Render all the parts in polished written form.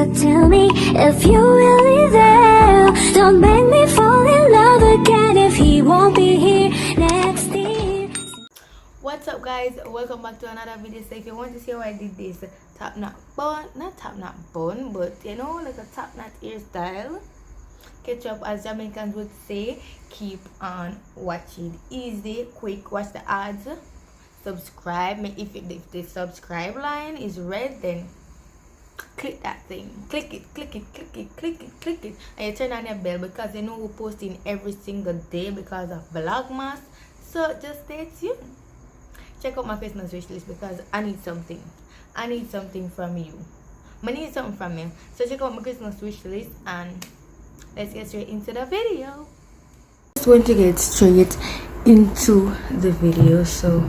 So tell me if you're really there. Don't make me fall in love again if he won't be here next year. What's up, guys? Welcome back to another video. So if you want to see how I did this top knot bun, not top knot bun, but you know, like a top knot hairstyle, catch up, as Jamaicans would say. Keep on watching. Easy, quick. Watch the ads. Subscribe. If the subscribe line is red, then click that thing. Click it, and you turn on your bell, because you know we're posting every single day because of Vlogmas. So just stay tuned. Check out my Christmas wish list, because I need something. I need something from you. I need something from you. So check out my Christmas wish list, and let's get straight into the video. Just going to get straight into the video. So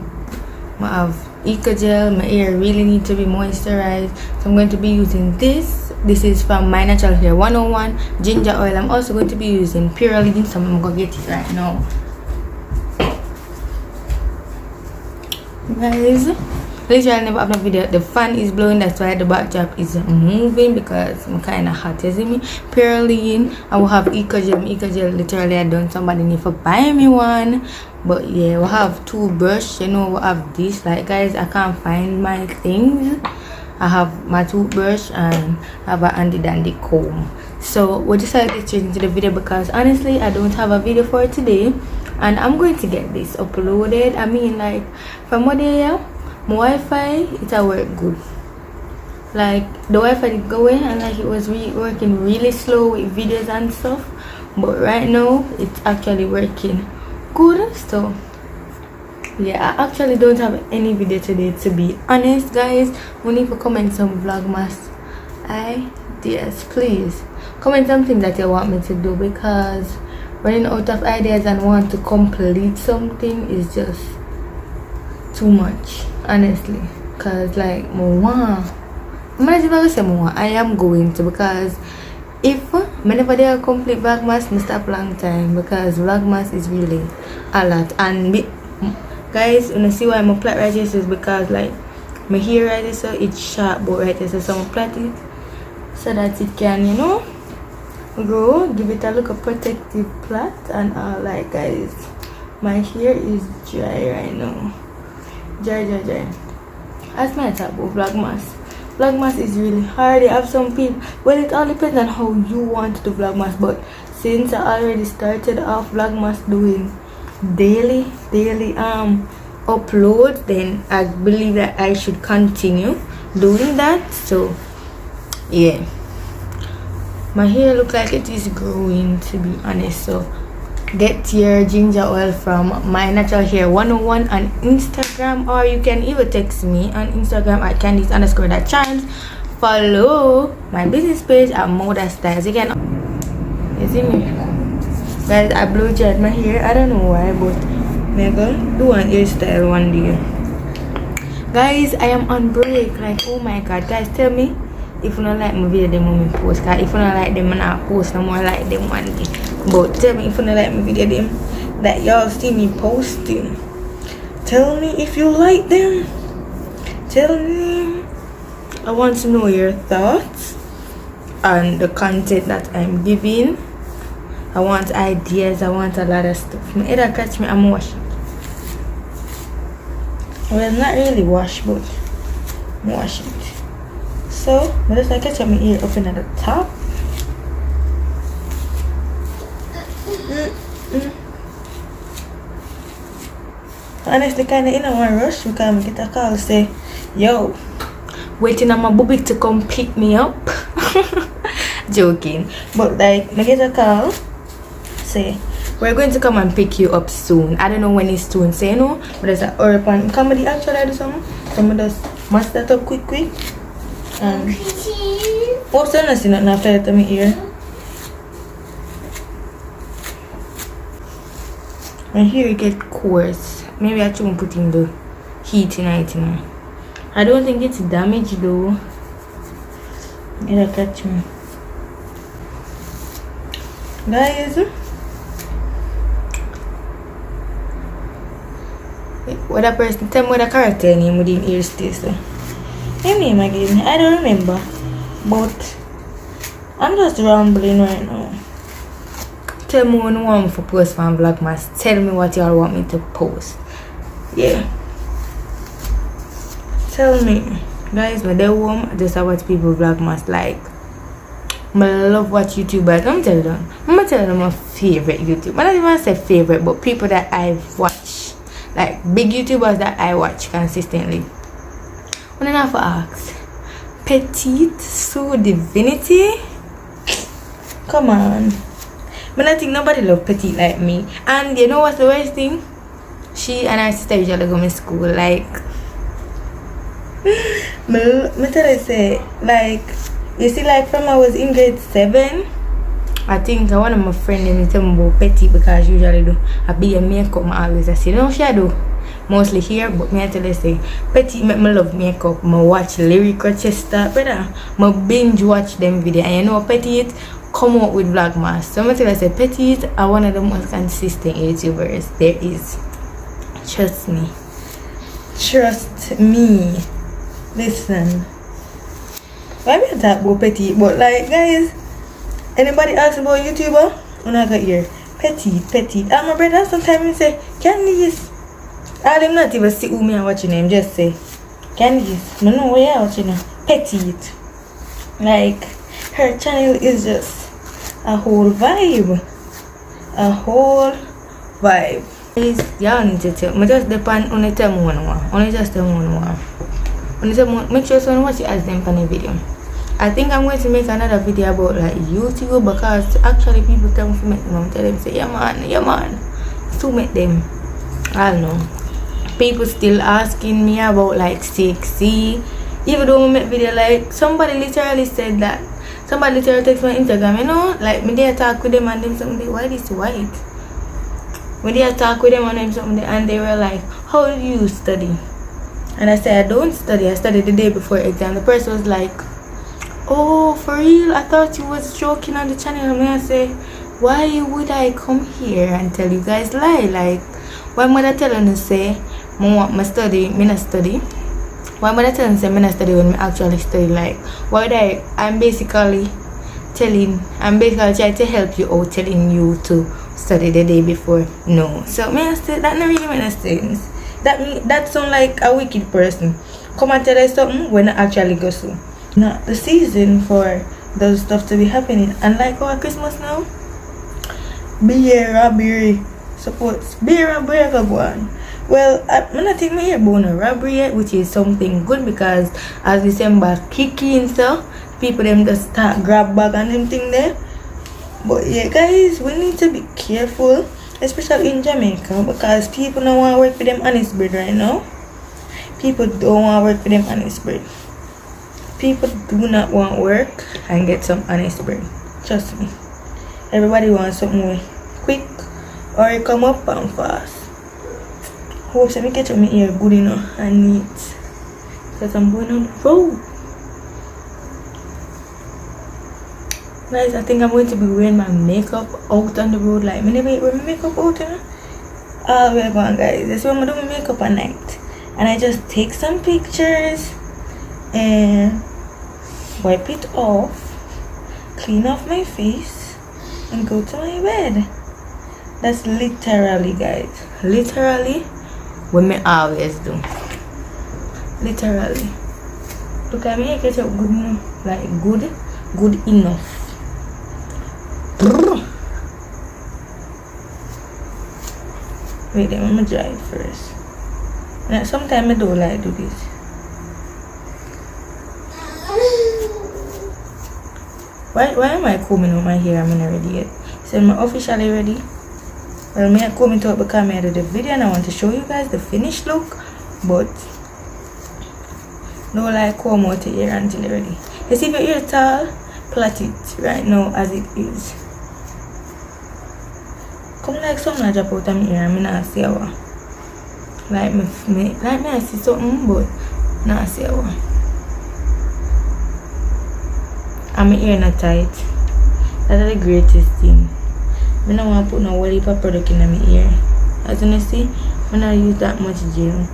I have Youcut gel. My hair really needs to be moisturized, so I'm going to be using this. This is from My Natural Hair 101 ginger oil. I'm also going to be using Purolene, so I'm gonna get it right now, guys. Literally I never have no video. The fan is blowing, that's why the backdrop is moving, because I'm kind of hot, you see me. Purolene. I will have Youcut gel. Youcut gel, literally I done somebody need to buy me one. But yeah, we have toothbrush. You know, we have this. Like, guys, I can't find my things. I have my toothbrush and I have a handy dandy comb. So we decided to get straight into the video, because honestly I don't have a video for today, and I'm going to get this uploaded. I mean, like, from what day, yeah, my Wi-Fi, it work good. Like, the Wi-Fi did go in, and like it was working really slow with videos and stuff, but right now it's actually working good. So yeah, I actually don't have any video today, to be honest, guys. We need to comment some Vlogmas ideas. Please comment something that you want me to do, because running out of ideas and want to complete something is just too much, honestly. Because like I am going to, because if whenever they are complete Vlogmas, I stop long time, because Vlogmas is really a lot. And guys, when I see why I'm plait right here, is because like my hair right here, so it's sharp, but right here, so I'm plait it so that it can, you know, grow, give it a look, a protective plait and all. Like, guys, my hair is dry right now, dry. That's my top of Vlogmas. Vlogmas is really hard. You have some people, well, it all depends on how you want to do Vlogmas, but since I already started off Vlogmas doing daily upload, then I believe that I should continue doing that. So yeah, my hair looks like it is growing, to be honest. So get your ginger oil from My Natural Hair 101 on Instagram, or you can even text me on Instagram at Candice_Charmz. Follow my business page at Moda Styles. You see me, guys. I blow dried my hair. I don't know why, but maybe do one hairstyle one day. Guys, I am on break. Like, oh my god, guys, tell me if you don't like my video, them when post. Cause if you don't like them, I not post no more like them one day. But tell me if you don't like my video, them that y'all see me posting. Tell me if you like them. Tell me. I want to know your thoughts on the content that I'm giving. I want ideas. I want a lot of stuff. My head catch me, I'm washing. Well, not really wash, but I'm washing it. So I just like catch my ear up in at the top. Honestly, kind of in a one rush, because I get a call say, yo, waiting on my booby to come pick me up. Joking, but like I get a call say, we're going to come and pick you up soon. I don't know when it's soon, say no, but there's a urban comedy actually. I do something, so I just must that up quick. Oh, so I see nothing after that to me here. My hair get coarse. Maybe I shouldn't put in the heat tonight, you know. I don't think it's damaged though. It'll catch me, guys. What a person, tell me what a character name within ear still. So. Her name again, I don't remember. But I'm just rambling right now. Tell me when you want me to post from Vlogmas. Tell me what y'all want me to post. Yeah. Tell me. Guys, when they warm, I just watch people Vlogmas like. I love watch YouTubers. I'm telling them my favorite YouTuber. I don't even say favorite, but people that I watch. Like big YouTubers that I watch consistently. When I have to ask. Petite Sue Divinity? Come on. But I think nobody love petite like me. And you know what's the worst thing? She and her sister usually go to school. Like me tell you say, like, you see, like from I was in grade 7, I think one of my friends tell me about petite because she usually do a big makeup. I always I say, no, she do mostly here, but me I tell you say petite make me love makeup. I watch lyrical Chester, brother. I binge watch them video, and you know petite come out with Vlogmas. So I tell you say petite are one of the most consistent YouTubers there is. Trust me. Trust me. Listen. Why me talk about petite? But like guys, anybody ask about YouTuber? When I got here, petite. And my brother sometimes say Candice. I them not even see who me are watching them. Just say Candice. I know where you're watching her. Petite. Like her channel is just a whole vibe. A whole vibe. Y'all need to tell me. Just depend on the tell me one. Only just tell me one. Make sure someone watch it as them on the video. I think I'm going to make another video about like YouTube because actually people tell me to make them. I'm telling them say yeah man. To make them. I don't know. People still asking me about like 6C. Even though I make video like somebody literally said that. Somebody literally text my Instagram, you know, like me they talk with them and them something. Why this white? When they talk with them and them something, and they were like, how do you study? And I said, I don't study. I studied the day before exam. The person was like, oh, for real? I thought you was joking on the channel. And I say, why would I come here and tell you guys lie? Like, why mother telling you say, I want my study, me not study? Why mother telling you say, me not study when me actually study? Like, why would I'm basically trying to help you out, telling you to study the day before. No. So, me I say, that not really make no sense. That sound like a wicked person. Come and tell us something when I actually go so. Not the season for those stuff to be happening. And like our Christmas now, beer robbery supports beer robbery go on. Well, I'm not think me here about a robbery yet, which is something good because as December kicking so people them just start grab bag and them thing there. But yeah guys, we need to be careful. Especially in Jamaica, because people don't want to work with them honest bread right now. People don't want to work with them honest bread. People do not want to work and get some honest bread. Trust me. Everybody wants something quick or it come up and fast. Hope so me catch up my ear good enough and neat. Because I'm going on the road. Guys, I think I'm going to be wearing my makeup out on the road. Like, I never wear my makeup out, you know? We're going, guys. This is when I'm doing my makeup at night. And I just take some pictures and wipe it off, clean off my face, and go to my bed. That's literally, guys. Literally what me always do. Literally. Look at me, I get up good enough. Like, good enough. Wait, then I'm gonna drive first. And sometimes I don't like do this. Why am I combing with my hair? I'm not ready yet. So am I officially ready? Well, me I comb it up because I did the video and I want to show you guys the finished look. But no like comb out your hair until you're ready. You see if your hair tall, plait it right now as it is. Come like something I drop out of my ear and I not see how. Like me I see something but not see how. And my ear not tight. That's the greatest thing. I don't want to put no whole heap of product in my ear. As you see, I don't use that much gel.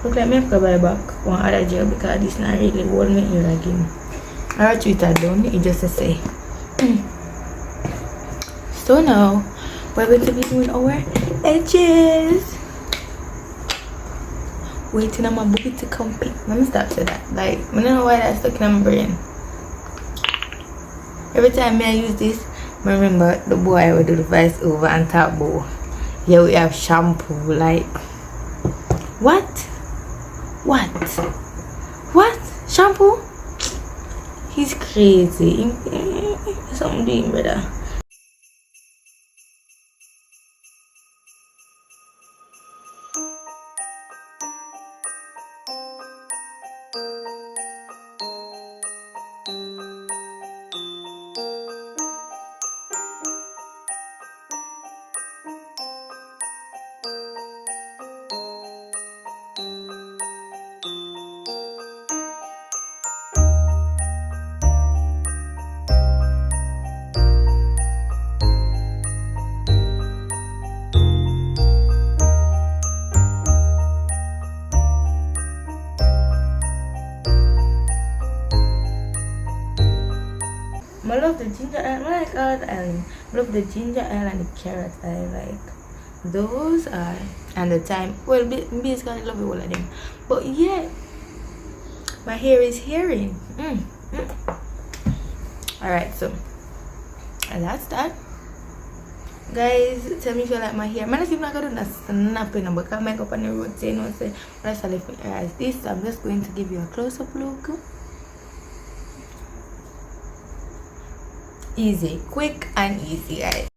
Look like I have to buy back one other gel because this not really hold my ear again. Or treat it down, it just to say. So now we're going to be doing our edges. Waiting on my booty to come pick. Let me stop saying that. Like, I don't know why that's stuck in my brain. Every time I use this, I remember the boy would do the voice over and talk about, yeah, we have shampoo. Like, what? Shampoo? He's crazy. Something doing, brother. I love the ginger ale. I like all the ale. I love the ginger ale and the carrot ale. Like those are, and the thyme. Well, basically I love all of them. But yeah, my hair is hearing. Alright, so and that's that. Guys, tell me if you like my hair. I'm not even gonna do that snapping but I make up on the road saying no say that's all as this. I'm just going to give you a close-up look. Easy, quick and easy, guys.